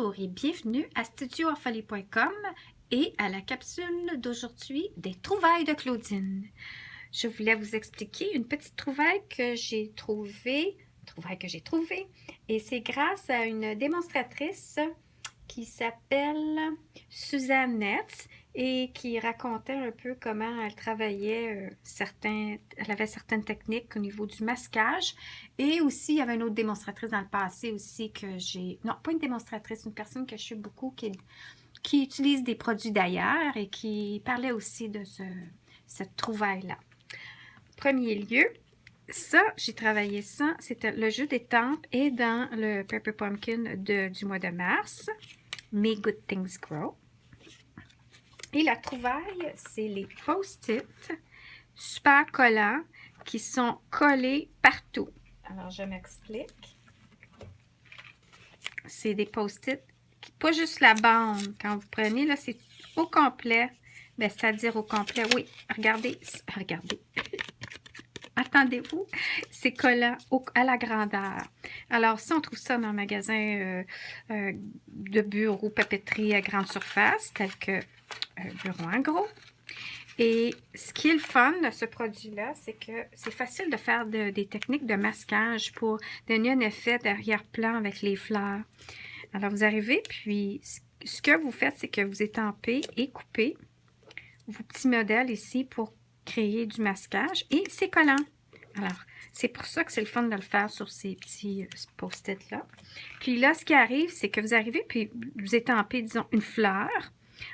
Bonjour et bienvenue à studioorphalie.com et à la capsule d'aujourd'hui des trouvailles de Claudine. Je voulais vous expliquer une petite trouvaille que j'ai trouvée, et c'est grâce à une démonstratrice qui s'appelle Suzanne Netz et qui racontait un peu comment elle travaillait elle avait certaines techniques au niveau du masquage. Et aussi, il y avait une autre démonstratrice dans le passé aussi que j'ai... Non, pas une démonstratrice, une personne que je suis beaucoup qui utilise des produits d'ailleurs et qui parlait aussi de cette trouvaille-là. Premier lieu, ça, j'ai travaillé ça. C'était le jeu d'étampes et dans le Pepper Pumpkin du mois de mars. May Good Things Grow. Et la trouvaille, c'est les post-it super collants qui sont collés partout. Alors, je m'explique. C'est des post-it, pas juste la bande. Quand vous prenez, là, c'est au complet. Ben, c'est-à-dire au complet, oui. Regardez. Attendez-vous, c'est collant à la grandeur. Alors, ça, on trouve ça dans un magasin de bureaux, papeterie à grande surface, tel que Bureau en gros. Et ce qui est le fun de ce produit-là, c'est que c'est facile de faire des techniques de masquage pour donner un effet d'arrière-plan avec les fleurs. Alors, vous arrivez, puis ce que vous faites, c'est que vous étampez et coupez vos petits modèles ici pour créer du masquage et c'est collant. Alors, c'est pour ça que c'est le fun de le faire sur ces petits post-it-là. Puis là, ce qui arrive, c'est que vous arrivez, puis vous étampez, disons, une fleur.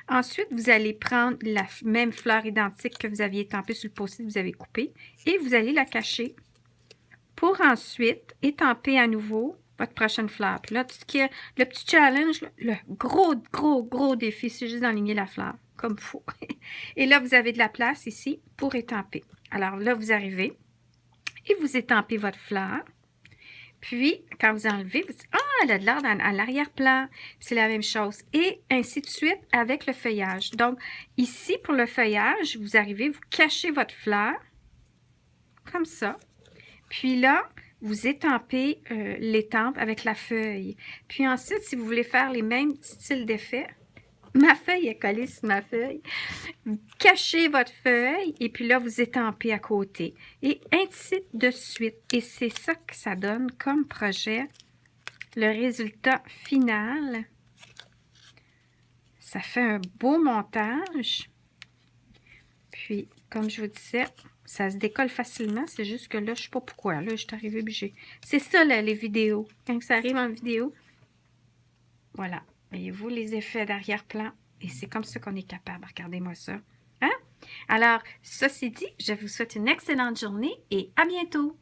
Ensuite, vous allez prendre la même fleur identique que vous aviez étampée sur le post-it que vous avez coupé et vous allez la cacher pour ensuite étamper à nouveau votre prochaine fleur. Puis là, tout ce qui est le petit challenge, le gros défi, c'est juste d'enligner la fleur, comme il faut. Et là, vous avez de la place ici pour étamper. Alors là, vous arrivez et vous étampez votre fleur. Puis, quand vous enlevez, vous dites « Ah, elle a de l'air à l'arrière-plan. » C'est la même chose. Et ainsi de suite avec le feuillage. Donc, ici, pour le feuillage, vous arrivez, vous cachez votre fleur, comme ça. Puis là, vous étampez l'étampe avec la feuille. Puis ensuite, si vous voulez faire les mêmes styles d'effets, ma feuille est collée sur ma feuille. Vous cachez votre feuille et puis là, vous étampez à côté. Et ainsi de suite. Et c'est ça que ça donne comme projet. Le résultat final. Ça fait un beau montage. Puis, comme je vous disais, ça se décolle facilement. C'est juste que là, je ne sais pas pourquoi. Là, je suis arrivée obligée. C'est ça, là, les vidéos. Quand ça arrive en vidéo, voilà. Voyez-vous les effets d'arrière-plan? Et c'est comme ça qu'on est capable. Regardez-moi ça. Hein? Alors, ceci dit, je vous souhaite une excellente journée et à bientôt!